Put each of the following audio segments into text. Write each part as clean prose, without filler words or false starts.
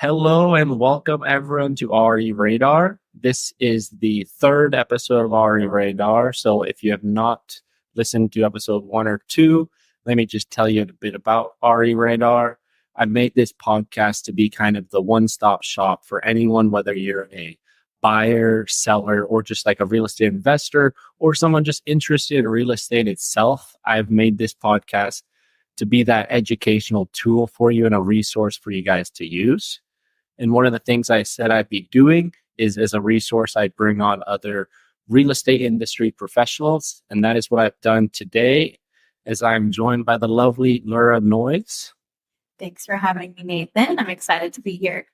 Hello and welcome everyone to RE Radar. This is the third episode of RE Radar. So if you have not listened to episode 1 or 2, let me just tell you a bit about RE Radar. I made this podcast to be kind of the one-stop shop for anyone, whether you're a buyer, seller, or just like a real estate investor, or someone just interested in real estate itself. I've made this podcast to be that educational tool for you and a resource for you guys to use. And one of the things I said I'd be doing is as a resource, I'd bring on other real estate industry professionals. And that is what I've done today, as I'm joined by the lovely Lura Noyes. Thanks for having me, Nathan. I'm excited to be here.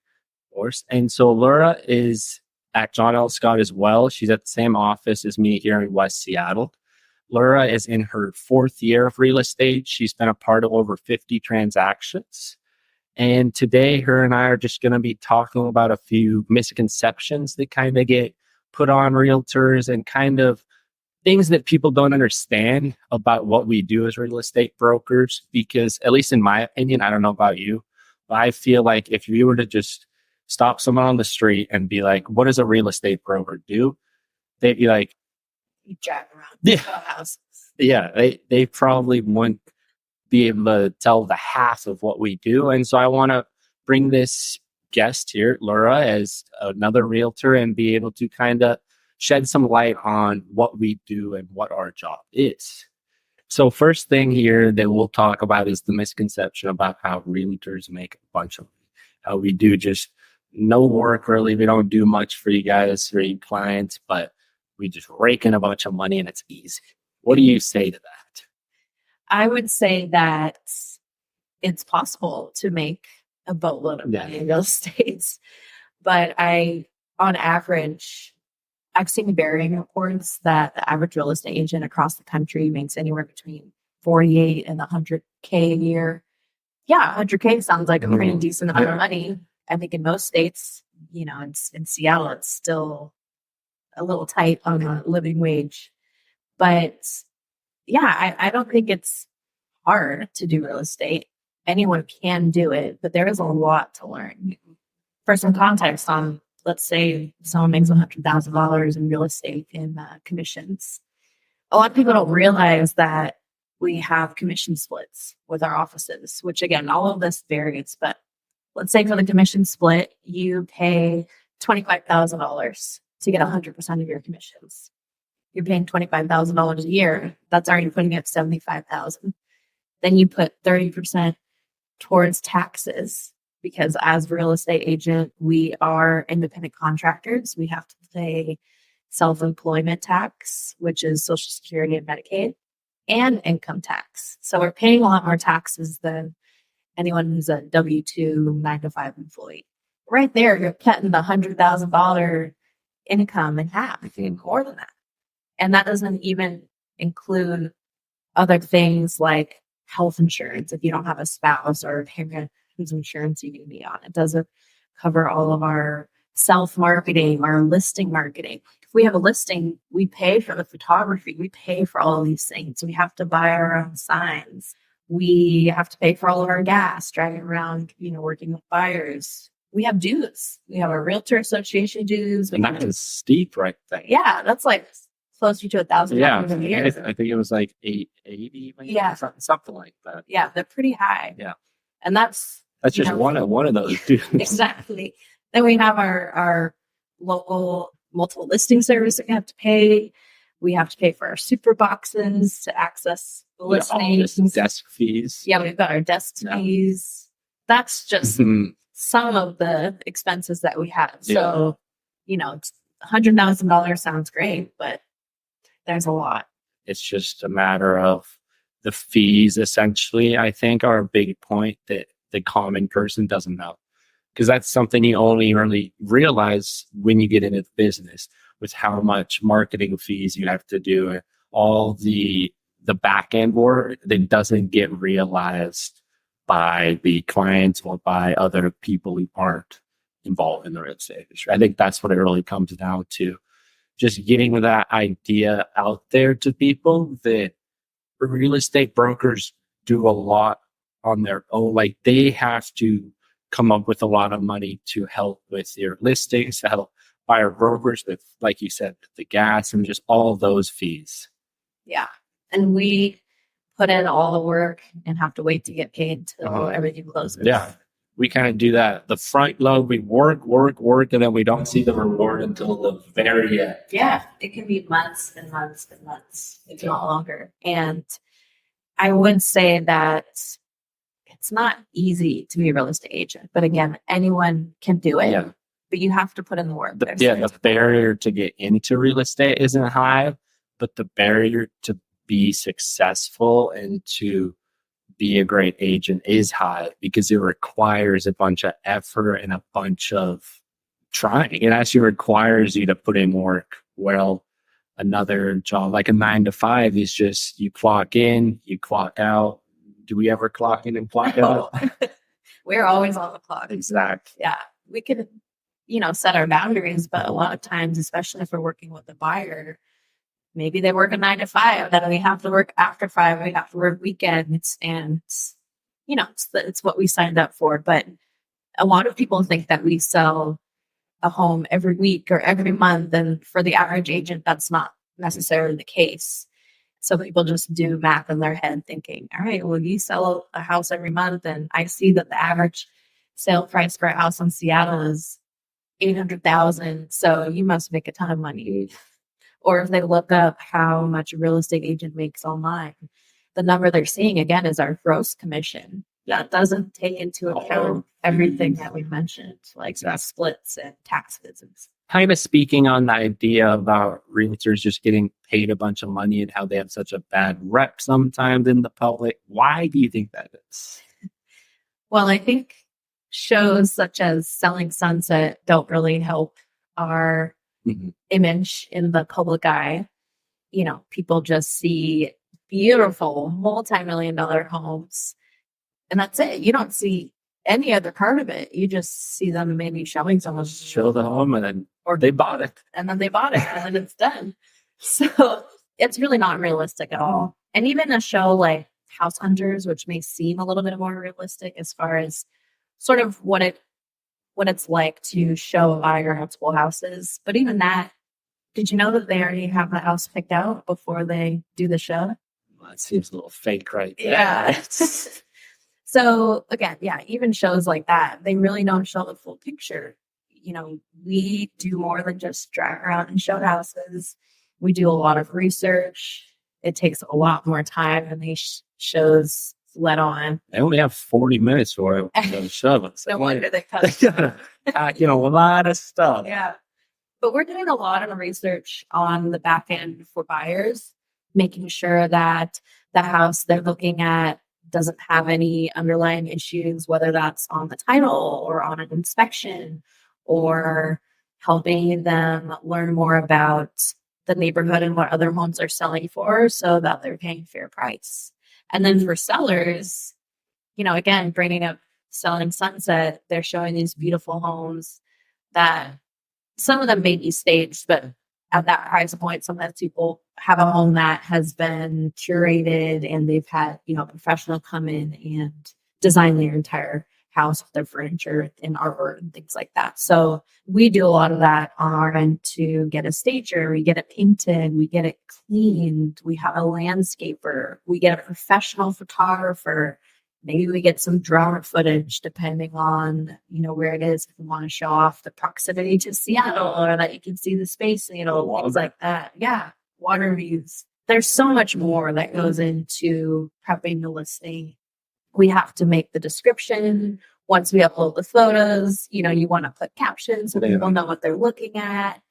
Of course. And so Lura is at John L. Scott as well. She's at the same office as me here in West Seattle. Lura is in her 4th year of real estate. She's been a part of over 50 transactions. And today, her and I are just going to be talking about a few misconceptions that kind of get put on realtors and kind of things that people don't understand about what we do as real estate brokers. Because at least in my opinion, I don't know about you, but I feel like if you were to just stop someone on the street and be like, what does a real estate broker do? They'd be like, You drive around Yeah. houses. yeah, they probably wouldn't be able to tell the half of what we do. And so I want to bring this guest here, Lura, as another realtor and be able to kind of shed some light on what we do and what our job is. So first thing here that we'll talk about is the misconception about how realtors make a bunch of money. How we do just no work really. We don't do much for you guys, for you clients, but we just rake in a bunch of money and it's easy. What do you say to that? I would say that it's possible to make a boatload of money in real estate. But on average, I've seen varying reports that the average real estate agent across the country makes anywhere between 48 and 100K a year. Yeah, 100K sounds like a pretty decent amount of money. I think in most states, in Seattle, it's still a little tight on a living wage. But yeah, I don't think it's hard to do real estate. Anyone can do it, but there is a lot to learn. For some context on, let's say someone makes $100,000 in real estate in commissions. A lot of people don't realize that we have commission splits with our offices, which again, all of this varies, but let's say for the commission split, you pay $25,000 to get 100% of your commissions. You're paying $25,000 a year. That's already putting it at $75,000. Then you put 30% towards taxes because as a real estate agent, we are independent contractors. We have to pay self-employment tax, which is Social Security and Medicaid, and income tax. So we're paying a lot more taxes than anyone who's a W-2 9-to-5 employee. Right there, you're cutting the $100,000 income in half, more than that. And that doesn't even include other things like health insurance if you don't have a spouse or a parent whose insurance you can be on. It doesn't cover all of our self-marketing, our listing marketing. If we have a listing, we pay for the photography. We pay for all of these things. We have to buy our own signs. We have to pay for all of our gas, driving around, working with buyers. We have dues. We have our realtor association dues. And that is steep right there. Yeah, that's like closer to $1,000 a year. I think it was like 880, maybe, something like that. Yeah, they're pretty high. Yeah, and that's just one of those dudes. Exactly. Then we have our local multiple listing service that we have to pay. We have to pay for our super boxes to access the listings. Desk fees. Yeah, we've got our desk fees. That's just some of the expenses that we have. So, $100,000 sounds great, but there's a lot. It's just a matter of the fees, essentially, I think, are a big point that the common person doesn't know. Because that's something you only really realize when you get into the business, with how much marketing fees you have to do, all the back end work that doesn't get realized by the clients or by other people who aren't involved in the real estate industry. I think that's what it really comes down to. Just getting that idea out there to people that real estate brokers do a lot on their own. Like, they have to come up with a lot of money to help with your listings, to help buyer brokers with, like you said, the gas and just all those fees. Yeah. And we put in all the work and have to wait to get paid till everything closes. Yeah. We kind of do that. The front load, we work, and then we don't see the reward until the very end. Yeah. It can be months and months and months, if not longer. And I would say that it's not easy to be a real estate agent, but again, anyone can do it. Yeah. But you have to put in the work. The barrier to get into real estate isn't high, but the barrier to be successful and to be a great agent is high because it requires a bunch of effort and a bunch of trying. It actually requires you to put in work. Well, another job like a 9 to 5 is just you clock in, you clock out. Do we ever clock in and clock out? We're always on the clock. Exactly. Yeah. We could, set our boundaries, but a lot of times, especially if we're working with a buyer, maybe they work a 9 to 5, then we have to work after 5, we have to work weekends, and it's what we signed up for. But a lot of people think that we sell a home every week or every month, and for the average agent, that's not necessarily the case. So people just do math in their head thinking, all right, well, you sell a house every month, and I see that the average sale price for a house in Seattle is $800,000, so you must make a ton of money. Or if they look up how much a real estate agent makes online, the number they're seeing again is our gross commission. That doesn't take into account everything that we mentioned, like splits and taxes. Kind of speaking on the idea about realtors just getting paid a bunch of money and how they have such a bad rep sometimes in the public. Why do you think that is? Well, I think shows such as Selling Sunset don't really help our image in the public eye. People just see beautiful multi-million-dollar homes, and that's it. You don't see any other part of it. You just see them maybe showing someone show the home, and then they bought it, and then it's done. So it's really not realistic at all. And even a show like House Hunters, which may seem a little bit more realistic as far as sort of what it's like to show a buyer multiple houses. But even that, did you know that they already have the house picked out before they do the show? Well, that seems a little fake, right? Yeah. So again, even shows like that, they really don't show the full picture. We do more than just drive around and show houses. We do a lot of research. It takes a lot more time than these shows let on. They only have 40 minutes for it. Show. No wonder they cut a lot of stuff. Yeah. But we're doing a lot of research on the back end for buyers, making sure that the house they're looking at doesn't have any underlying issues, whether that's on the title or on an inspection, or helping them learn more about the neighborhood and what other homes are selling for so that they're paying fair price. And then for sellers, again, bringing up Selling Sunset, they're showing these beautiful homes that some of them may be staged, but at that price point, sometimes people have a home that has been curated and they've had, a professional come in and design their entire house with their furniture and artwork and things like that. So we do a lot of that on our end to get a stager, we get it painted, we get it cleaned, we have a landscaper, we get a professional photographer. Maybe we get some drone footage depending on, where it is. If we want to show off the proximity to Seattle or that you can see the space, things like that. Yeah. Water views. There's so much more that goes into prepping the listing. We have to make the description. Once we upload the photos, you want to put captions so people know what they're looking at.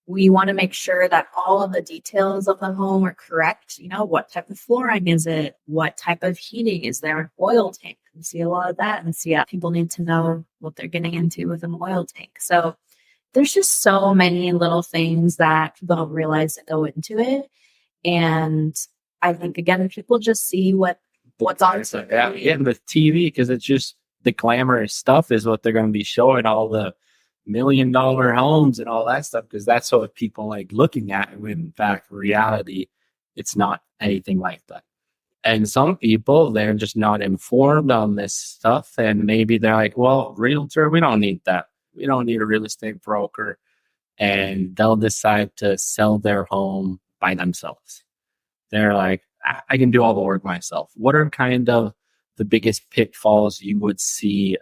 We want to make sure that all of the details of the home are correct. What type of flooring is it? What type of heating is there? An oil tank. We see a lot of that. And people need to know what they're getting into with an oil tank. So there's just so many little things that people don't realize that go into it. And I think, again, people just see what's on TV. Yeah, the TV, because it's just the glamorous stuff is what they're going to be showing, all the $1 million homes and all that stuff, because that's what people like looking at. When in fact, reality, it's not anything like that. And some people, they're just not informed on this stuff. And maybe they're like, well, realtor, we don't need that. We don't need a real estate broker. And they'll decide to sell their home by themselves. They're like, I can do all the work myself. What are kind of the biggest pitfalls you would see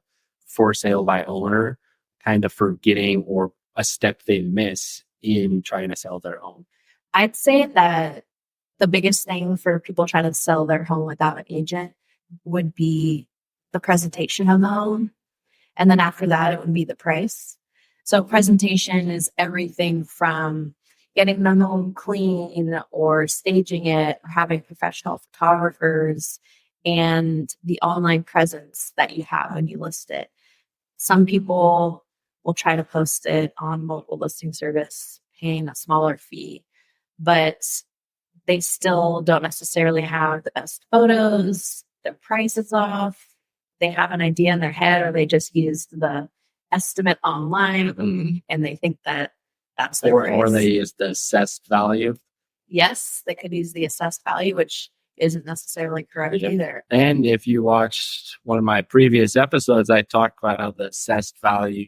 for sale by owner kind of forgetting or a step they miss in trying to sell their home? I'd say that the biggest thing for people trying to sell their home without an agent would be the presentation of the home. And then after that, it would be the price. So presentation is everything from getting the home clean or staging it, or having professional photographers, and the online presence that you have when you list it. Some people will try to post it on multiple listing service, paying a smaller fee, but they still don't necessarily have the best photos. Their price is off. They have an idea in their head, or they just used the estimate online and they think that that's their price. Or they use the assessed value. Yes, they could use the assessed value, which isn't necessarily correct either. And if you watched one of my previous episodes, I talked about how the assessed value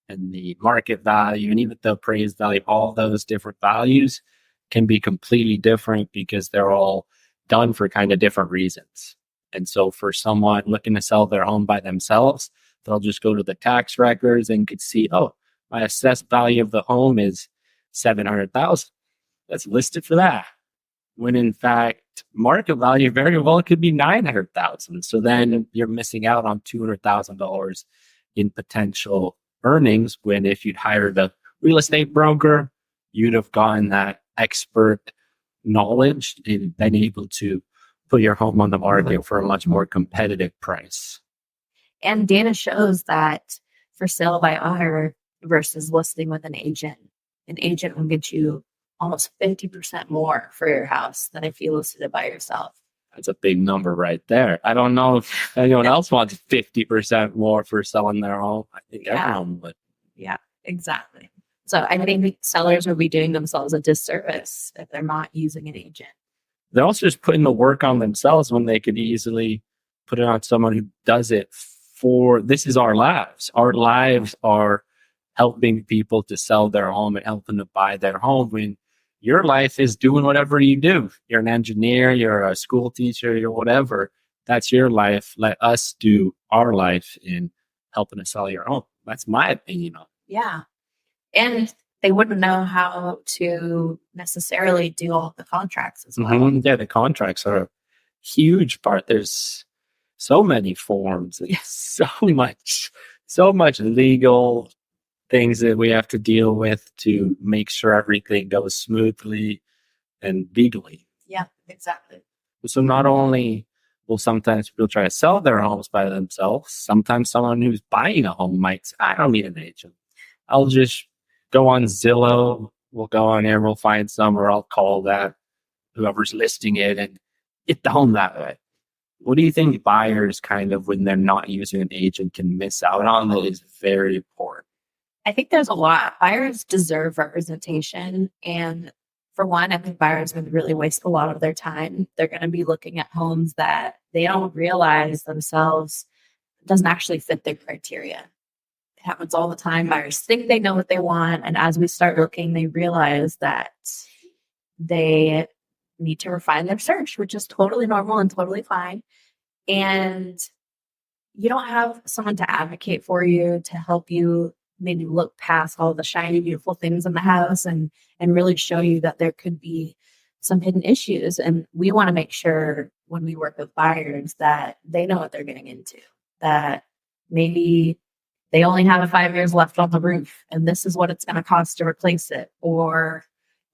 and the market value and even the appraised value, all those different values can be completely different because they're all done for kind of different reasons. And so for someone looking to sell their home by themselves, they'll just go to the tax records and could see, oh, my assessed value of the home is $700,000. That's listed for that. When in fact, market value very well could be $900,000. So then you're missing out on $200,000 in potential earnings, when if you'd hired a real estate broker, you'd have gotten that expert knowledge and been able to put your home on the market for a much more competitive price. And data shows that for sale by owner versus listing with an agent will get you almost 50% more for your house than if you listed it by yourself. That's a big number right there. I don't know if anyone else wants 50% more for selling their home. I think everyone would. Yeah, exactly. So I think sellers will be doing themselves a disservice if they're not using an agent. They're also just putting the work on themselves when they could easily put it on someone who does it for, this is our lives. Our lives are helping people to sell their home and helping to buy their home, when your life is doing whatever you do. You're an engineer, you're a school teacher, you're whatever. That's your life. Let us do our life in helping to sell your home. That's my opinion on it. Yeah. And they wouldn't know how to necessarily do all the contracts as well. Yeah, the contracts are a huge part. There's so many forms, and so much legal things that we have to deal with to make sure everything goes smoothly and legally. Yeah, exactly. So not only will sometimes people try to sell their homes by themselves, sometimes someone who's buying a home might say, I don't need an agent. I'll just go on Zillow. We'll go on here. We'll find somewhere. I'll call that whoever's listing it and get the home that way. What do you think buyers kind of, when they're not using an agent, can miss out on that is very important? I think there's a lot. Buyers deserve representation. And for one, I think buyers would really waste a lot of their time. They're going to be looking at homes that they don't realize themselves doesn't actually fit their criteria. It happens all the time. Buyers think they know what they want. And as we start looking, they realize that they need to refine their search, which is totally normal and totally fine. And you don't have someone to advocate for you, to help you maybe look past all the shiny, beautiful things in the house and really show you that there could be some hidden issues. And we want to make sure when we work with buyers that they know what they're getting into, that maybe they only have 5 years left on the roof and this is what it's going to cost to replace it. Or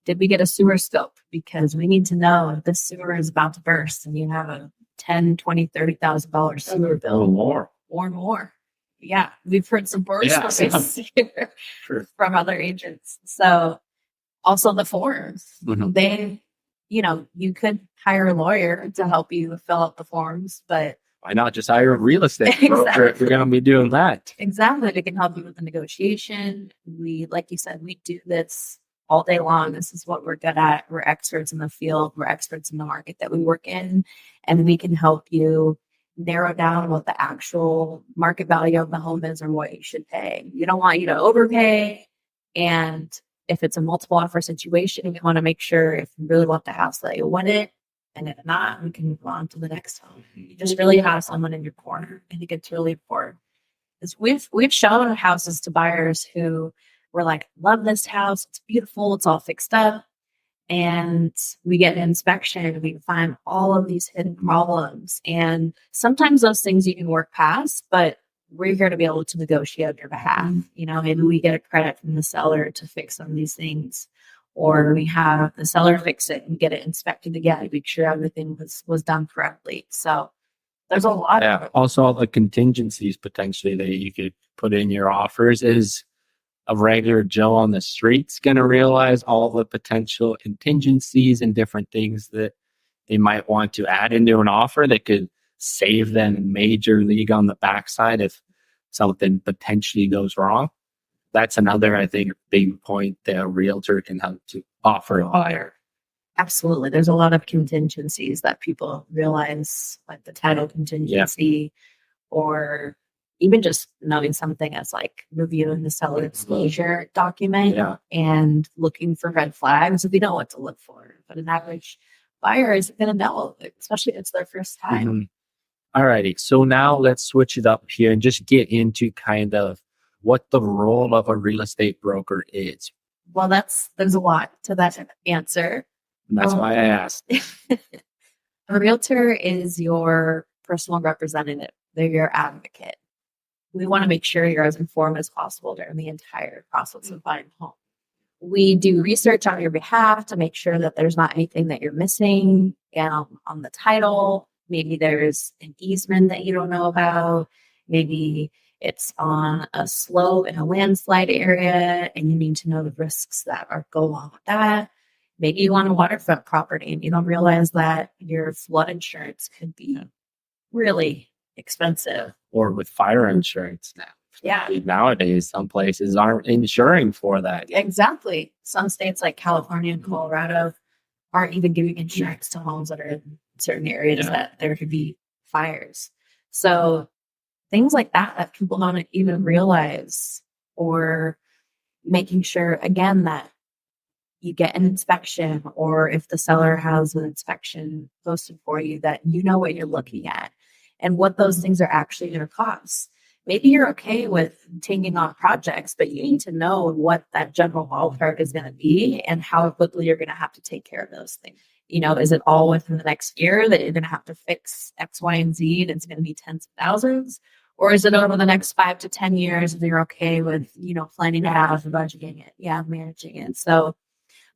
did we get a sewer scope? Because we need to know if this sewer is about to burst and you have a $10,000, $20,000, $30,000 sewer bill or more. Yeah, we've heard some horror stories here from other agents. So also the forms, they, you could hire a lawyer to help you fill out the forms, but why not just hire a real estate broker if you're going to be doing that? Exactly. They can help you with the negotiation. We, like you said, we do this all day long. This is what we're good at. We're experts in the field. We're experts in the market that we work in, and we can help you narrow down what the actual market value of the home is or what you should pay. We don't want you to overpay. And if it's a multiple offer situation, we want to make sure if you really want the house that you want it. And if not, we can move on to the next home. You just really have someone in your corner. I think it's really important. Because we've shown houses to buyers who were like, love this house. It's beautiful. It's all fixed up. And we get an inspection. We find all of these hidden problems. And sometimes those things you can work past, but we're here to be able to negotiate on your behalf. You know, maybe we get a credit from the seller to fix some of these things, or we have the seller fix it and get it inspected again, make sure everything was done correctly. So there's a lot. Yeah. Also, all the contingencies potentially that you could put in your offers. Is a regular Joe on the street's going to realize all the potential contingencies and different things that they might want to add into an offer that could save them major league on the backside if something potentially goes wrong? That's another, I think, big point that a realtor can help to offer a buyer. Absolutely. There's a lot of contingencies that people realize, like the title contingency, or even just knowing something as like reviewing the seller disclosure document and looking for red flags. We know what to look for, but an average buyer isn't going to know, especially if it's their first time. Mm-hmm. All righty. So now let's switch it up here and just get into kind of what the role of a real estate broker is. Well, there's a lot to that answer. And that's why I asked. A realtor is your personal representative. They're your advocate. We want to make sure you're as informed as possible during the entire process of buying a home. We do research on your behalf to make sure that there's not anything that you're missing on the title. Maybe there's an easement that you don't know about. Maybe it's on a slope in a landslide area and you need to know the risks that go along with that. Maybe you want a waterfront property and you don't realize that your flood insurance could be really expensive. Or with fire insurance now. Yeah. Nowadays, some places aren't insuring for that. Exactly. Some states like California and Colorado aren't even giving insurance to homes that are in certain areas that there could be fires. So things like that people don't even realize, or making sure, again, that you get an inspection, or if the seller has an inspection posted for you, that you know what you're looking at and what those things are actually going to cost. Maybe you're okay with taking on projects, but you need to know what that general ballpark is going to be and how quickly you're going to have to take care of those things. You know, is it all within the next year that you're going to have to fix X, Y, and Z and it's going to be tens of thousands? Or is it over the next 5 to 10 years and you're okay with, planning it out and budgeting it? Yeah, managing it. So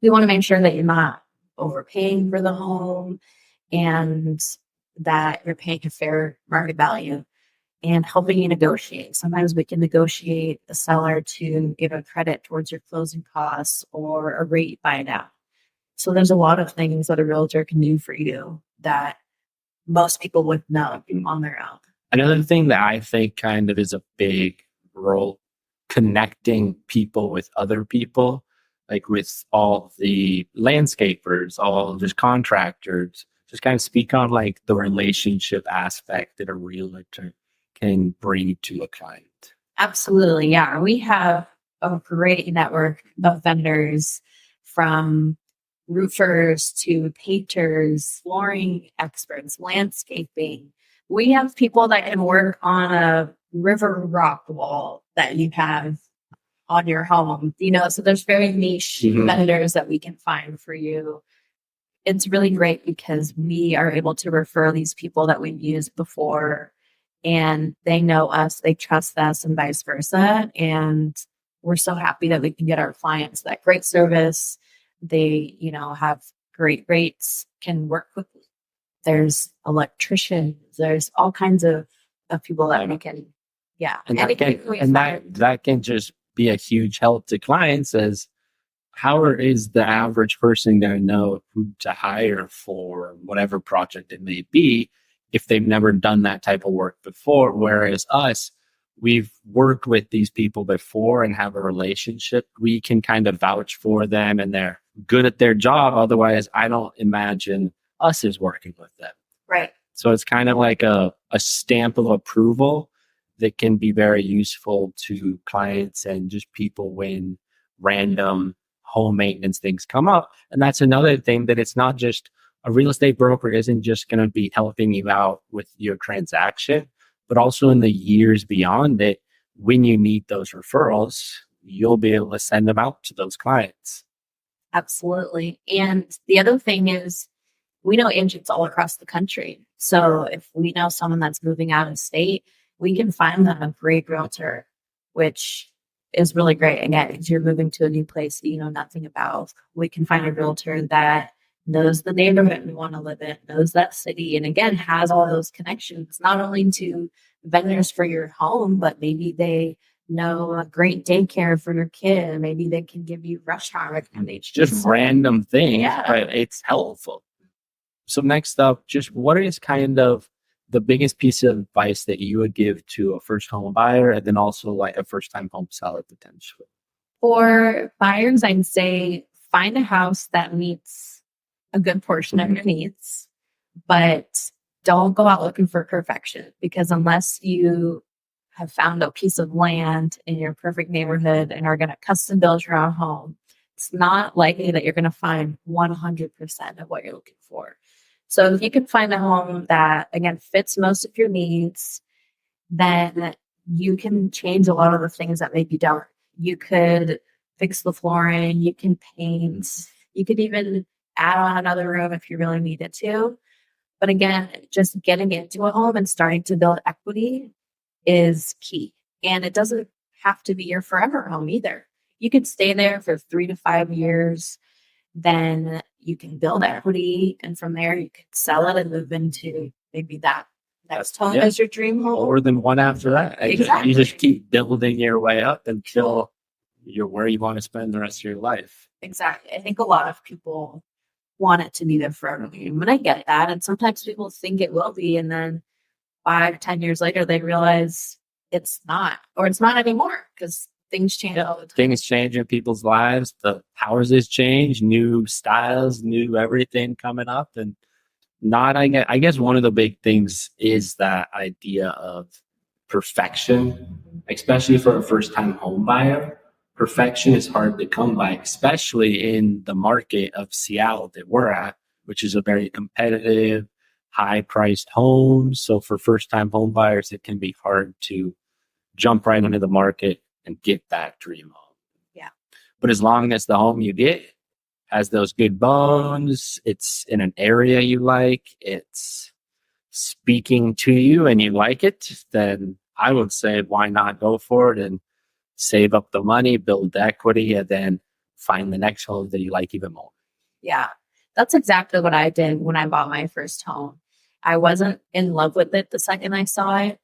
we want to make sure that you're not overpaying for the home and that you're paying a fair market value and helping you negotiate. Sometimes we can negotiate the seller to give a credit towards your closing costs or a rate buy down. So there's a lot of things that a realtor can do for you that most people wouldn't know on their own. Another thing that I think kind of is a big role, connecting people with other people, like with all the landscapers, all just contractors, just kind of speak on like the relationship aspect that a realtor can bring to a client. Absolutely. Yeah. We have a great network of vendors, from roofers to painters, flooring experts, landscaping. We have people that can work on a river rock wall that you have on your home, so there's very niche vendors that we can find for you. It's really great because we are able to refer these people that we've used before, and they know us, they trust us, and vice versa. And we're so happy that we can get our clients that great service. They, have great rates, can work quickly. There's electricians, there's all kinds of people that we can, and that can just be a huge help to clients, as how is the average person going to know who to hire for whatever project it may be if they've never done that type of work before? Whereas us, we've worked with these people before and have a relationship, we can kind of vouch for them and they're good at their job. Otherwise, I don't imagine us as working with them. Right. So it's kind of like a stamp of approval that can be very useful to clients and just people when random home maintenance things come up. And that's another thing, that it's not just a real estate broker isn't just going to be helping you out with your transaction, but also in the years beyond it, when you need those referrals, you'll be able to send them out to those clients. Absolutely. And the other thing is, we know agents all across the country. So if we know someone that's moving out of state, we can find them a great realtor, which is really great. Again, because you're moving to a new place that you know nothing about. We can find a realtor that knows the neighborhood we want to live in, knows that city, and again, has all those connections, not only to vendors for your home, but maybe they know a great daycare for your kid. Maybe they can give you restaurant recommendations. Just random things, Yeah. but it's helpful. So next up, just what is kind of the biggest piece of advice that you would give to a first home buyer and then also like a first time home seller potentially? For buyers, I'd say find a house that meets a good portion of your needs, but don't go out looking for perfection, because unless you have found a piece of land in your perfect neighborhood and are going to custom build your own home, it's not likely that you're going to find 100% of what you're looking for. So if you can find a home that, again, fits most of your needs, then you can change a lot of the things that maybe don't. You could fix the flooring, you can paint, you could even add on another room if you really needed to. But again, just getting into a home and starting to build equity is key. And it doesn't have to be your forever home either. You could stay there for 3 to 5 years. Then you can build equity, and from there you can sell it and move into maybe that next home as your dream home. Or than one after that. Exactly. You just keep building your way up until you're where you want to spend the rest of your life. Exactly. I think a lot of people want it to be their forever home, and I get that. And sometimes people think it will be, and then 5-10 years later they realize it's not, or it's not anymore, because things change all the time. Things change in people's lives. The houses change, new styles, new everything coming up. And I guess one of the big things is that idea of perfection, especially for a first time home buyer. Perfection is hard to come by, especially in the market of Seattle that we're at, which is a very competitive, high priced home. So for first time home buyers, it can be hard to jump right into the market and get that dream home. Yeah. But as long as the home you get has those good bones, it's in an area you like, it's speaking to you and you like it, then I would say why not go for it and save up the money, build the equity, and then find the next home that you like even more. Yeah. That's exactly what I did when I bought my first home. I wasn't in love with it the second I saw it,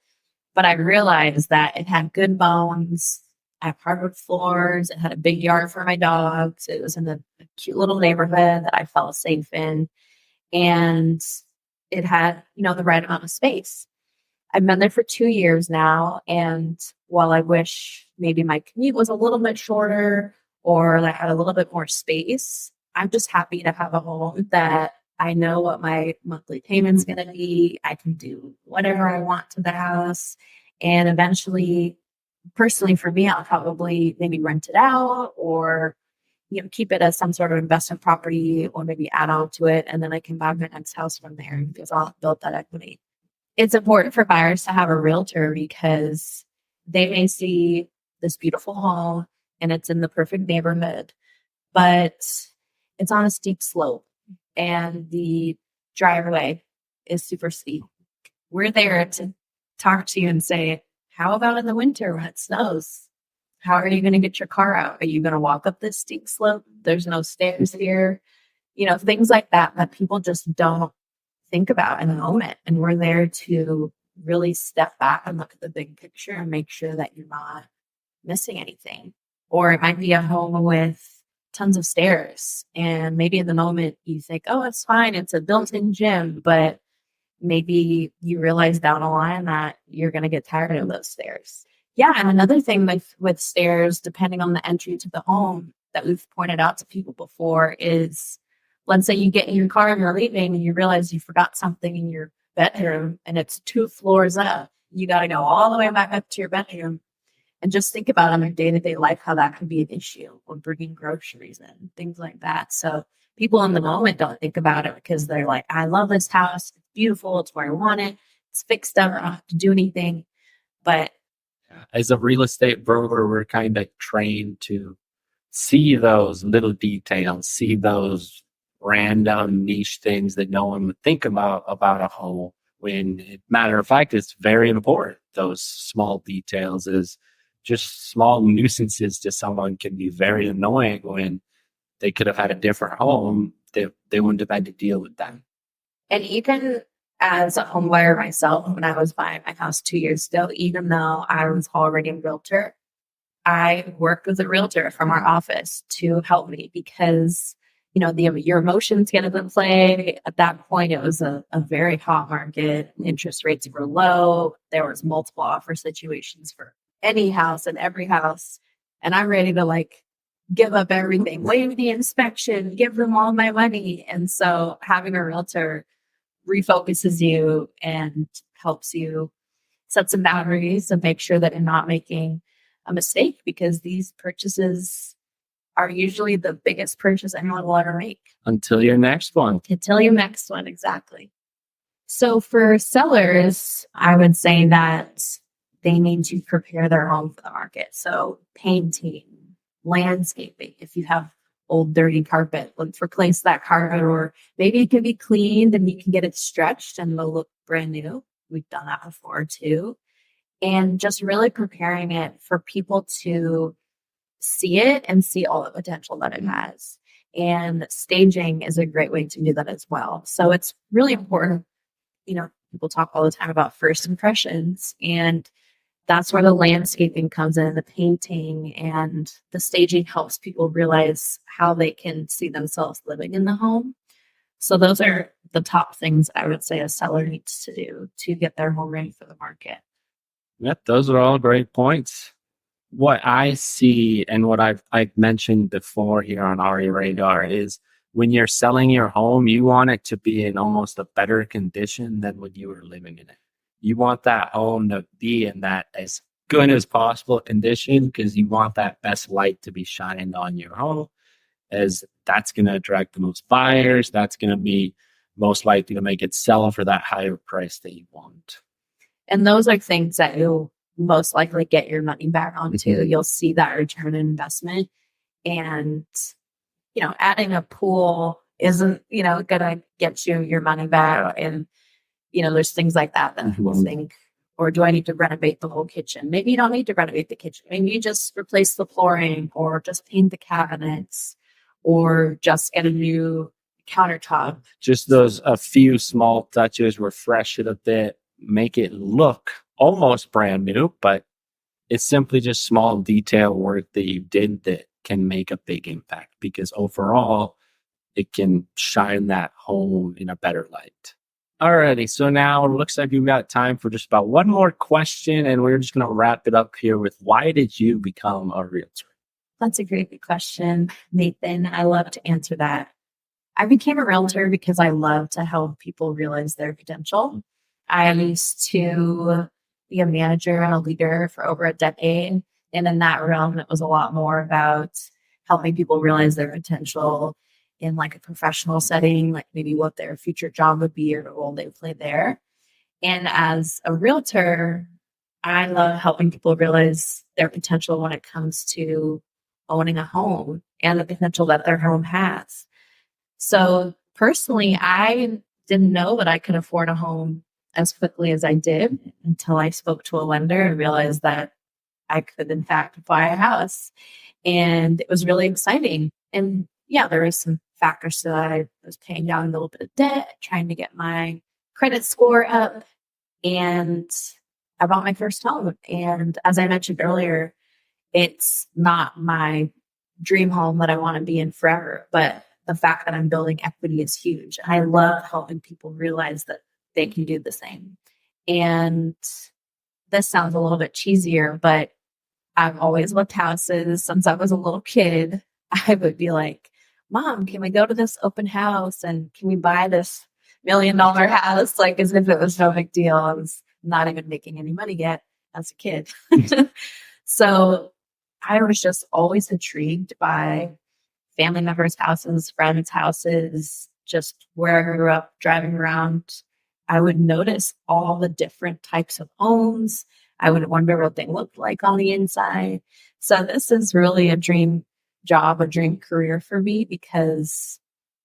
but I realized that it had good bones. I had hardwood floors. It had a big yard for my dogs. It was in a cute little neighborhood that I felt safe in. And it had, the right amount of space. I've been there for 2 years now. And while I wish maybe my commute was a little bit shorter or I had a little bit more space, I'm just happy to have a home that I know what my monthly payment's going to be. I can do whatever I want to the house. And eventually, personally for me, I'll probably maybe rent it out or keep it as some sort of investment property or maybe add on to it. And then I can buy my next house from there because I'll have built that equity. It's important for buyers to have a realtor because they may see this beautiful home and it's in the perfect neighborhood, but it's on a steep slope and the driveway is super steep. We're there to talk to you and say, how about in the winter when it snows? How are you going to get your car out? Are you going to walk up this steep slope? There's no stairs here. Things like that people just don't think about in the moment. And we're there to really step back and look at the big picture and make sure that you're not missing anything. Or it might be a home with tons of stairs. And maybe in the moment you think, oh, it's fine. It's a built-in gym. But maybe you realize down the line that you're going to get tired of those stairs. Yeah, and another thing with stairs, depending on the entry to the home that we've pointed out to people before is, let's say you get in your car and you're leaving and you realize you forgot something in your bedroom and it's 2 floors up. You got to go all the way back up to your bedroom and just think about on your day-to-day life how that could be an issue, or bringing groceries in, things like that. So people in the moment don't think about it because they're like, I love this house. It's beautiful. It's where I want it. It's fixed up. I don't have to do anything. But as a real estate broker, we're kind of trained to see those little details, see those random niche things that no one would think about a home. When, matter of fact, it's very important. Those small details is just small nuisances to someone can be very annoying when they could have had a different home. They wouldn't have had to deal with that. And even as a home buyer myself, when I was buying my house 2 years ago, even though I was already a realtor, I worked with a realtor from our office to help me because, your emotions get into play. At that point, it was a very hot market. Interest rates were low. There was multiple offer situations for any house and every house. And I'm ready to give up everything, waive the inspection, give them all my money. And so having a realtor refocuses you and helps you set some boundaries and make sure that you're not making a mistake, because these purchases are usually the biggest purchase anyone will ever make. Until your next one. Until your next one, exactly. So for sellers, I would say that they need to prepare their home for the market. So painting, landscaping. If you have old dirty carpet, let's replace that carpet, or maybe it can be cleaned and you can get it stretched and it'll look brand new. We've done that before too. And just really preparing it for people to see it and see all the potential that it has. And staging is a great way to do that as well. So it's really important. People talk all the time about first impressions, and that's where the landscaping comes in, the painting, and the staging helps people realize how they can see themselves living in the home. So those are the top things I would say a seller needs to do to get their home ready for the market. Yep, those are all great points. What I see and what I've mentioned before here on RE Radar is when you're selling your home, you want it to be in almost a better condition than when you were living in it. You want that home to be in that as good as possible condition because you want that best light to be shining on your home, as that's going to attract the most buyers. That's going to be most likely to make it sell for that higher price that you want. And those are things that you'll most likely get your money back on too. Mm-hmm. You'll see that return on investment. And, adding a pool isn't, going to get you your money back. And, there's things like that people think, or do I need to renovate the whole kitchen? Maybe you don't need to renovate the kitchen. Maybe you just replace the flooring, or just paint the cabinets, or just get a new countertop. Just a few small touches, refresh it a bit, make it look almost brand new, but it's simply just small detail work that you did that can make a big impact, because overall it can shine that home in a better light. Alrighty, so now it looks like we've got time for just about one more question, and we're just going to wrap it up here with, why did you become a realtor? That's a great question, Nathan. I love to answer that. I became a realtor because I love to help people realize their potential. I used to be a manager and a leader for over a decade. And in that realm, it was a lot more about helping people realize their potential in a professional setting, like maybe what their future job would be or the role they play there. And as a realtor, I love helping people realize their potential when it comes to owning a home and the potential that their home has. So personally, I didn't know that I could afford a home as quickly as I did until I spoke to a lender and realized that I could, in fact, buy a house. And it was really exciting. And yeah, there were some factors to that. I was paying down a little bit of debt, trying to get my credit score up, and I bought my first home. And as I mentioned earlier, it's not my dream home that I want to be in forever, but the fact that I'm building equity is huge. I love helping people realize that they can do the same. And this sounds a little bit cheesier, but I've always loved houses since I was a little kid. I would be like, Mom, can we go to this open house and can we buy this $1 million house? Like as if it was no big deal. I was not even making any money yet as a kid. So I was just always intrigued by family members' houses, friends' houses, just where I grew up driving around. I would notice all the different types of homes. I would wonder what they looked like on the inside. So this is really a dream job, a dream career for me because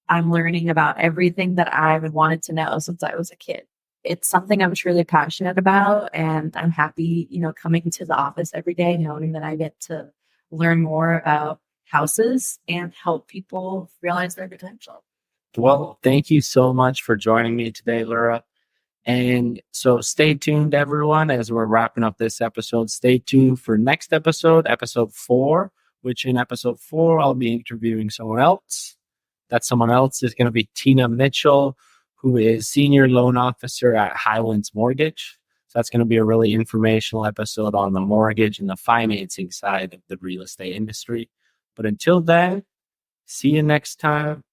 I'm learning about everything that I've wanted to know since I was a kid. It's something I'm truly passionate about, and I'm happy, coming to the office every day, knowing that I get to learn more about houses and help people realize their potential. Well, thank you so much for joining me today, Lura. And so stay tuned, everyone, as we're wrapping up this episode. Stay tuned for next episode, episode 4, which in episode 4, I'll be interviewing someone else. That someone else is going to be Tina Mitchell, who is Senior Loan Officer at Highlands Mortgage. So that's going to be a really informational episode on the mortgage and the financing side of the real estate industry. But until then, see you next time.